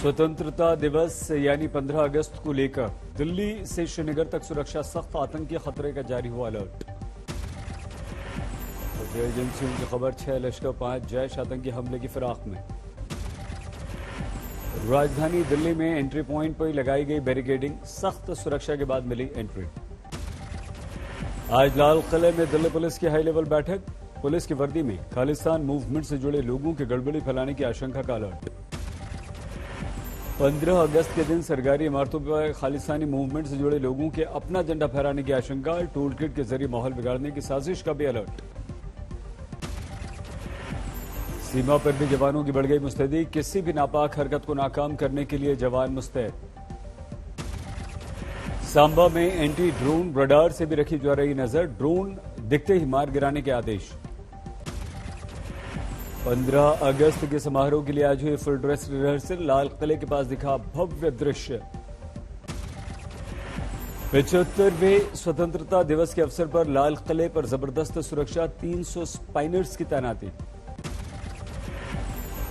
स्वतंत्रता दिवस यानी 15 अगस्त को लेकर दिल्ली से श्रीनगर तक सुरक्षा सख्त, आतंकी खतरे का जारी हुआ अलर्ट। खुफिया एजेंसियों की खबर 6 लश्कर 5 जैश आतंकी हमले की फिराक में। राजधानी दिल्ली में एंट्री पॉइंट पर लगाई गई बैरिकेडिंग, सख्त सुरक्षा के बाद मिली एंट्री। आज लाल किले में दिल्ली पुलिस की हाई लेवल बैठक, पुलिस की वर्दी में खालिस्तान मूवमेंट से जुड़े लोगों की गड़बड़ी फैलाने की आशंका का अलर्ट। 15 अगस्त के दिन सरकारी इमारतों पर खालिस्तानी मूवमेंट से जुड़े लोगों के अपना झंडा फहराने की आशंका, टूल किट के जरिए माहौल बिगाड़ने की साजिश का भी अलर्ट। सीमा पर भी जवानों की बढ़ गई मुस्तैदी, किसी भी नापाक हरकत को नाकाम करने के लिए जवान मुस्तैद। सांबा में एंटी ड्रोन रडार से भी रखी जा रही नजर, ड्रोन दिखते ही मार गिराने के आदेश। 15 अगस्त के समारोह के लिए आज हुई फुल ड्रेस रिहर्सल, लाल किले के पास दिखा भव्य दृश्य। 75वें स्वतंत्रता दिवस के अवसर पर लाल किले पर जबरदस्त सुरक्षा, 300 स्पाइनर्स की तैनाती।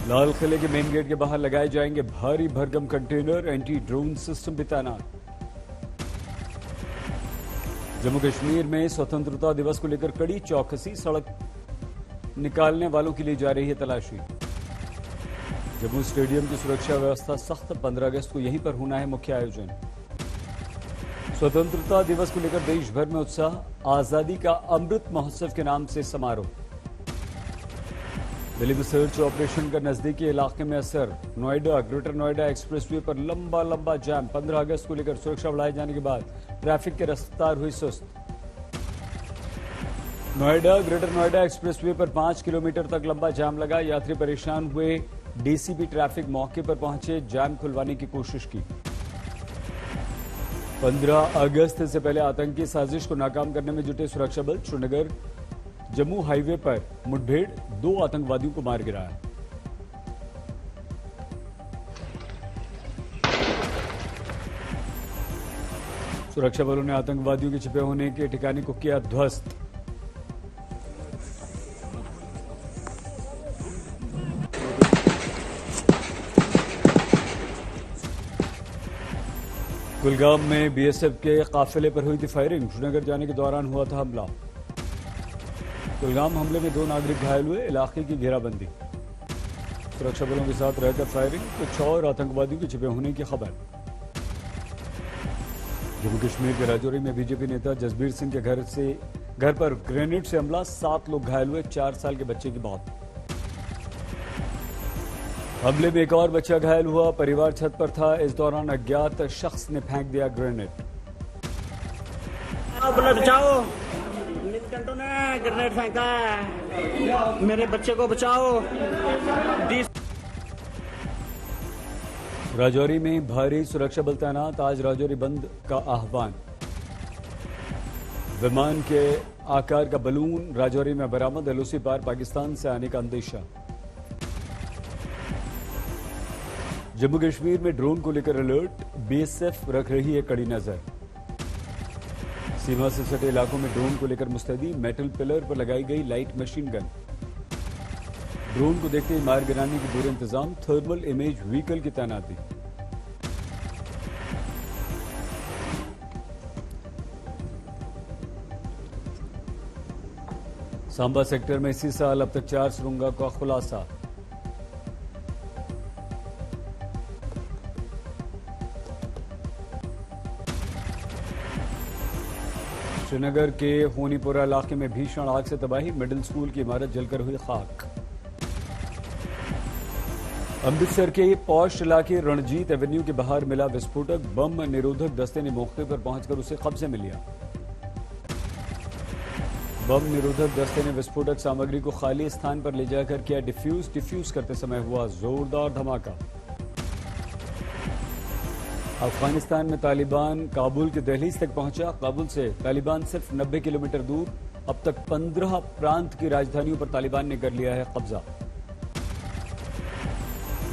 लाल किले के मेन गेट के बाहर लगाए जाएंगे भारी भरकम कंटेनर, एंटी ड्रोन सिस्टम भी तैनात। जम्मू कश्मीर में स्वतंत्रता दिवस को लेकर कड़ी चौकसी, सड़क निकालने वालों के लिए जा रही है तलाशी। जम्मू स्टेडियम की सुरक्षा व्यवस्था सख्त, 15 अगस्त को यहीं पर होना है मुख्य आयोजन। स्वतंत्रता दिवस को लेकर देश भर में उत्साह, आजादी का अमृत महोत्सव के नाम से समारोह। दिल्ली में सर्च ऑपरेशन का नजदीकी इलाके में असर, नोएडा ग्रेटर नोएडा एक्सप्रेसवे पर लंबा जाम, 15 अगस्त को लेकर सुरक्षा बढ़ाए जाने के बाद ट्रैफिक की रफ्तार हुई सुस्त। नोएडा ग्रेटर नोएडा एक्सप्रेसवे पर 5 किलोमीटर तक लंबा जाम लगा, यात्री परेशान हुए, डीसीपी ट्रैफिक मौके पर पहुंचे, जाम खुलवाने की कोशिश की। 15 अगस्त से पहले आतंकी साजिश को नाकाम करने में जुटे सुरक्षा बल, श्रीनगर जम्मू हाईवे पर मुठभेड़, 2 आतंकवादियों को मार गिराया। सुरक्षा बलों ने आतंकवादियों के छिपे होने के ठिकाने को किया ध्वस्त। कुलगाम में बीएसएफ के काफिले पर हुई थी फायरिंग, श्रीनगर जाने के दौरान हुआ था हमला। कुलगाम हमले में 2 नागरिक घायल हुए, इलाके की घेराबंदी। सुरक्षा बलों के साथ रहकर फायरिंग, कुछ और आतंकवादियों के छिपे होने की खबर। जम्मू कश्मीर के राजौरी में बीजेपी नेता जसबीर सिंह के घर पर ग्रेनेड से हमला, 7 लोग घायल हुए, 4 साल के बच्चे की मौत। हमले में एक और बच्चा घायल हुआ, परिवार छत पर था, इस दौरान अज्ञात शख्स ने फेंक दिया ग्रेनेड। बचाओ, मिलिटेंटों ने ग्रेनेड फेंका है, मेरे बच्चे को बचाओ। राजौरी में भारी सुरक्षा बल तैनात, आज राजौरी बंद का आह्वान। विमान के आकार का बलून राजौरी में बरामद, एलओसी पार पाकिस्तान से आने का अंदेशा। जम्मू कश्मीर में ड्रोन को लेकर अलर्ट, बीएसएफ रख रही है कड़ी नजर। सीमा से सटे इलाकों में ड्रोन को लेकर मुस्तैदी, मेटल पिलर पर लगाई गई लाइट मशीन गन। ड्रोन को देखते ही मार गिराने के पूरे इंतजाम, थर्मल इमेज व्हीकल की तैनाती। सांबा सेक्टर में इसी साल अब तक 4 सुरंगों का खुलासा। श्रीनगर के होनीपुरा इलाके में भीषण आग से तबाही, मिडिल स्कूल की इमारत जलकर हुई खाक। अमृतसर के पॉश इलाके रणजीत एवेन्यू के बाहर मिला विस्फोटक, बम निरोधक दस्ते ने मौके पर पहुंचकर उसे कब्जे में लिया। बम निरोधक दस्ते ने विस्फोटक सामग्री को खाली स्थान पर ले जाकर किया डिफ्यूज करते समय हुआ जोरदार धमाका। अफगानिस्तान में तालिबान काबुल की दहलीज तक पहुंचा, काबुल से तालिबान सिर्फ 90 किलोमीटर दूर, अब तक 15 प्रांत की राजधानियों पर तालिबान ने कर लिया है कब्जा।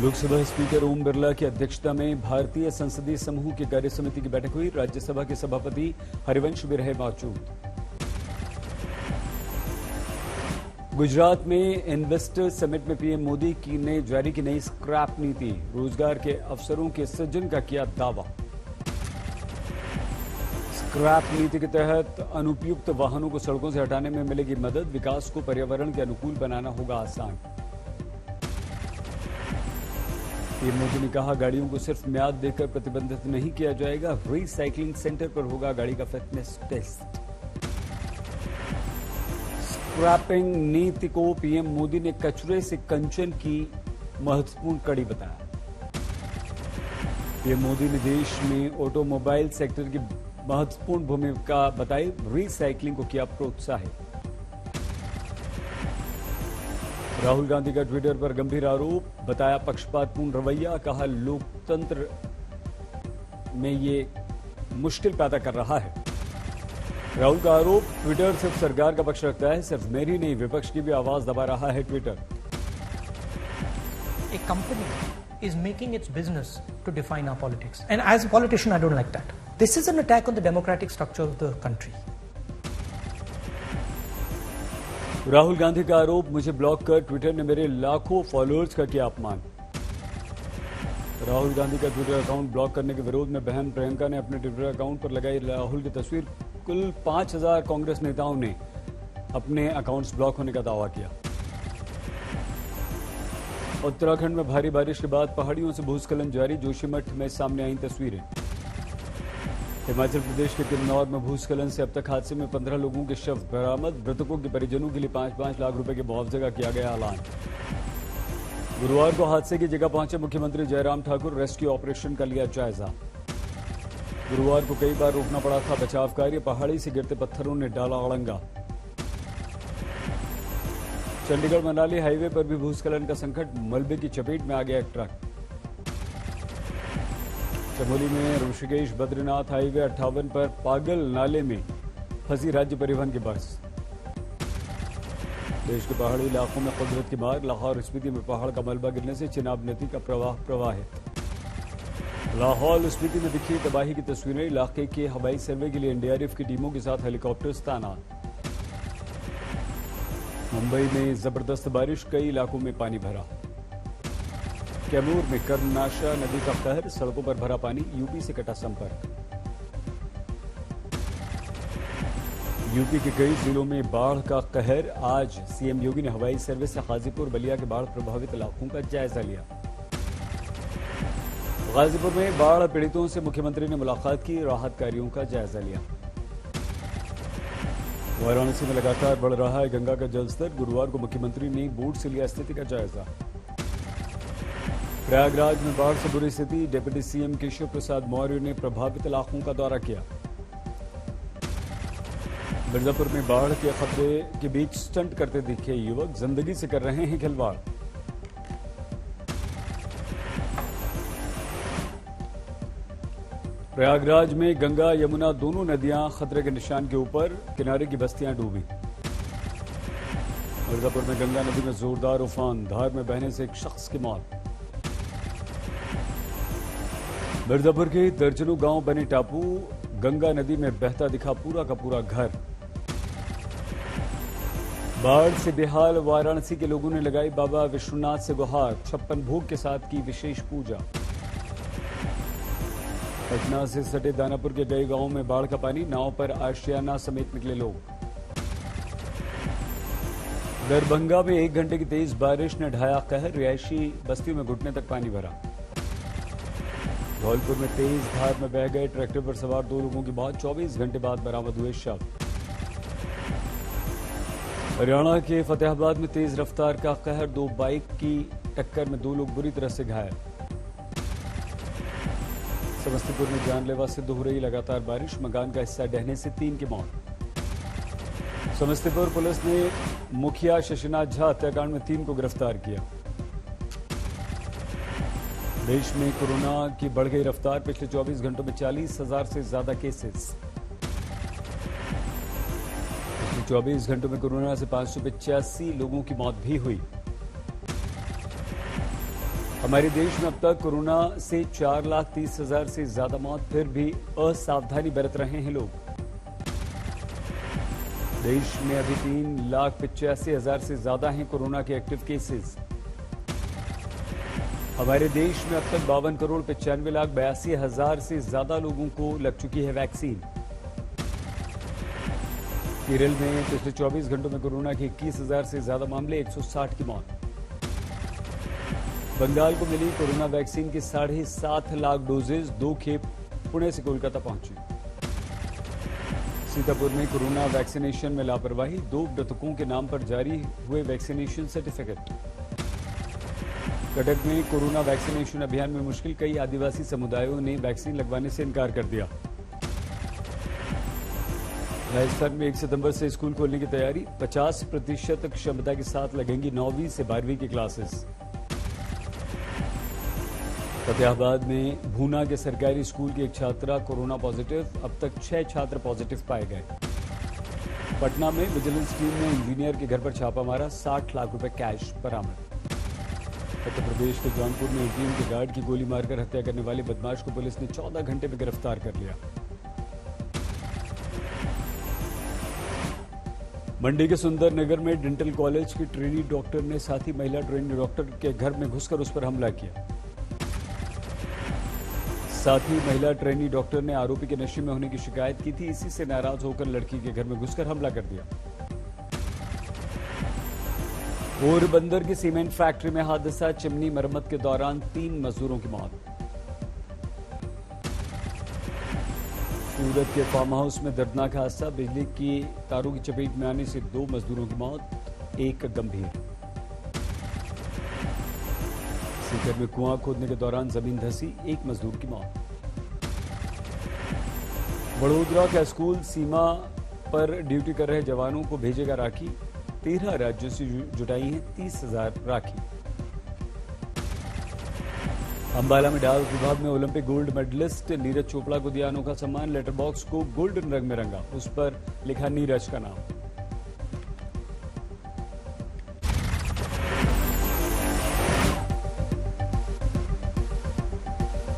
लोकसभा स्पीकर ओम बिरला की अध्यक्षता में भारतीय संसदीय समूह की कार्य समिति की बैठक हुई, राज्यसभा के सभापति हरिवंश भी रहे मौजूद। गुजरात में इन्वेस्टर समिट में पीएम मोदी की ने जारी की नई स्क्रैप नीति, रोजगार के अवसरों के सृजन का किया दावा। स्क्रैप नीति के तहत अनुपयुक्त वाहनों को सड़कों से हटाने में मिलेगी मदद, विकास को पर्यावरण के अनुकूल बनाना होगा आसान। पीएम मोदी ने कहा, गाड़ियों को सिर्फ म्याद देकर प्रतिबंधित नहीं किया जाएगा, रीसाइक्लिंग सेंटर पर होगा गाड़ी का फिटनेस टेस्ट। स्क्रैपिंग नीति को पीएम मोदी ने कचरे से कंचन की महत्वपूर्ण कड़ी बताया। पीएम मोदी ने देश में ऑटोमोबाइल सेक्टर की महत्वपूर्ण भूमिका बताई, रीसाइक्लिंग को किया प्रोत्साहित। राहुल गांधी का ट्विटर पर गंभीर आरोप, बताया पक्षपातपूर्ण रवैया, कहा लोकतंत्र में ये मुश्किल पैदा कर रहा है। राहुल का आरोप, ट्विटर सिर्फ सरकार का पक्ष रखता है, सिर्फ मेरी नहीं विपक्ष की भी आवाज दबा रहा है Twitter. A company is making its business to define our politics. And as a politician, I don't like that. This is an attack on the democratic structure of the country. Rahul Gandhi का आरोप, मुझे ब्लॉक कर Twitter ने मेरे लाखों followers का किया अपमान। राहुल गांधी का ट्विटर अकाउंट ब्लॉक करने के विरोध में बहन प्रियंका ने अपने ट्विटर अकाउंट पर लगाई राहुल की तस्वीर। कुल 5000 कांग्रेस नेताओं ने अपने अकाउंट्स ब्लॉक होने का दावा किया। उत्तराखंड में भारी बारिश के बाद पहाड़ियों से भूस्खलन जारी, जोशीमठ में सामने आई तस्वीरें। हिमाचल प्रदेश के किन्नौर में भूस्खलन से अब तक हादसे में 15 लोगों के शव बरामद, मृतकों के परिजनों के लिए 5-5 लाख रुपए के मुआवजे का किया गया ऐलान। गुरुवार को हादसे की जगह पहुंचे मुख्यमंत्री जयराम ठाकुर, रेस्क्यू ऑपरेशन का लिया जायजा। गुरुवार को कई बार रोकना पड़ा था बचाव कार्य, पहाड़ी से गिरते पत्थरों ने डाला अड़ंगा। चंडीगढ़ मनाली हाईवे पर भी भूस्खलन का संकट, मलबे की चपेट में आ गया एक ट्रक। चमोली में ऋषिकेश बद्रीनाथ हाईवे 58 पर पागल नाले में फंसी राज्य परिवहन की बस। देश के पहाड़ी इलाकों में कुदरत की मार, लाहौर स्पीति में पहाड़ का मलबा गिरने से चिनाब नदी का प्रवाह प्रवाहित। लाहौल स्पीति में दिखी तबाही की तस्वीरें, इलाके के हवाई सर्वे के लिए एनडीआरएफ की टीमों के साथ हेलीकॉप्टर्स तैनात। मुंबई में जबरदस्त बारिश, कई इलाकों में पानी भरा। कैमूर में कर्मनाशा नदी का कहर, सड़कों पर भरा पानी, यूपी से कटा संपर्क। यूपी के कई जिलों में बाढ़ का कहर, आज सीएम योगी ने हवाई सर्वे से गाजीपुर बलिया के बाढ़ प्रभावित इलाकों का जायजा लिया। गाजीपुर में बाढ़ पीड़ितों से मुख्यमंत्री ने मुलाकात की, राहत कार्यों का जायजा लिया। वाराणसी में लगातार बढ़ रहा है गंगा का जलस्तर, गुरुवार को मुख्यमंत्री ने बोट से लिया स्थिति का जायजा। प्रयागराज में बाढ़ से बुरी स्थिति, डिप्टी सीएम केशव प्रसाद मौर्य ने प्रभावित इलाकों का दौरा किया। मिर्जापुर में बाढ़ के खतरे के बीच स्टंट करते दिखे युवक, जिंदगी से कर रहे हैं खिलवाड़। प्रयागराज में गंगा यमुना दोनों नदियां खतरे के निशान के ऊपर, किनारे की बस्तियां डूबी। मिर्जापुर में गंगा नदी में जोरदार उफान, धार में बहने से एक शख्स की मौत। मिर्जापुर के दर्जनों गांव बने टापू, गंगा नदी में बहता दिखा पूरा का पूरा घर। बाढ़ से बेहाल वाराणसी के लोगों ने लगाई बाबा विश्वनाथ से गुहार, 56 भोग के साथ की विशेष पूजा। पटना से सटे दानापुर के कई गांवों में बाढ़ का पानी, नाव पर आशियाना समेत निकले लोग। दरभंगा में 1 घंटे की तेज बारिश ने ढाया कहर, रिहायशी बस्तियों में घुटने तक पानी भरा। धौलपुर में तेज धार में बह गए ट्रैक्टर पर सवार 2 लोगों की मौत, 24 घंटे बाद बरामद हुए शव। हरियाणा के फतेहाबाद में तेज रफ्तार का कहर, 2 बाइक की टक्कर में 2 लोग बुरी तरह से घायल। समस्तीपुर में जानलेवा सिद्ध हो रही लगातार बारिश, मकान का हिस्सा ढहने से 3 की मौत। समस्तीपुर पुलिस ने मुखिया शशिनाथ झा हत्याकांड में 3 को गिरफ्तार किया। देश में कोरोना की बढ़ गई रफ्तार, पिछले 24 घंटों में 40,000 से ज्यादा केसेस। पिछले 24 घंटों में कोरोना से 585 लोगों की मौत भी हुई। हमारे देश में अब तक कोरोना से 4,30,000 से ज्यादा मौत, फिर भी असावधानी बरत रहे हैं लोग। देश में अभी 3,85,000 से ज्यादा हैं कोरोना के एक्टिव केसेस। हमारे देश में अब तक 52,95,82,000 से ज्यादा लोगों को लग चुकी है वैक्सीन। केरल में पिछले 24 घंटों में कोरोना के 21,000 से ज्यादा मामले, 160 की मौत। बंगाल को मिली कोरोना वैक्सीन की 7.5 लाख डोजेज, 2 खेप पुणे से कोलकाता पहुंची। सीतापुर में कोरोना वैक्सीनेशन में लापरवाही, 2 मृतकों के नाम पर जारी हुए वैक्सीनेशन सर्टिफिकेट। कटक में कोरोना वैक्सीनेशन अभियान में मुश्किल, कई आदिवासी समुदायों ने वैक्सीन लगवाने से इनकार कर दिया। राजस्थान में 1 सितंबर से स्कूल खोलने की तैयारी, 50% क्षमता के साथ लगेंगी 9वीं से 12वीं की क्लासेस। फतेहाबाद में भूना के सरकारी स्कूल की एक छात्रा कोरोना पॉजिटिव, अब तक 6 छात्र पॉजिटिव पाए गए। पटना में विजिलेंस टीम ने इंजीनियर के घर पर छापा मारा, 60 लाख रुपए कैश बरामद। उत्तर प्रदेश के जौनपुर में एटीएम के गार्ड की गोली मारकर हत्या करने वाले बदमाश को पुलिस ने 14 घंटे में गिरफ्तार कर लिया। मंडी के सुंदर नगर में डेंटल कॉलेज की ट्रेनी डॉक्टर ने साथी महिला ट्रेनी डॉक्टर के घर में घुसकर उस पर हमला किया। साथी महिला ट्रेनी डॉक्टर ने आरोपी के नशे में होने की शिकायत की थी, इसी से नाराज होकर लड़की के घर में घुसकर हमला कर दिया। पोरबंदर की सीमेंट फैक्ट्री में हादसा, चिमनी मरम्मत के दौरान 3 मजदूरों की मौत। सूरत के फार्म हाउस में दर्दनाक हादसा, बिजली की तारों की चपेट में आने से 2 मजदूरों की मौत, 1 गंभीर। सीकर में कुआं खोदने के दौरान जमीन धंसी, 1 मजदूर की मौत। बड़ोदरा का स्कूल सीमा पर ड्यूटी कर रहे जवानों को भेजेगा राखी, 13 राज्यों से जुटाई हैं 30,000 राखी। अंबाला में डाक विभाग में Olympic gold medalist Neeraj Chopra को दिया अनोखा सम्मान, लेटर बॉक्स को गोल्डन रंग में रंगा, उस पर लिखा नीरज का नाम।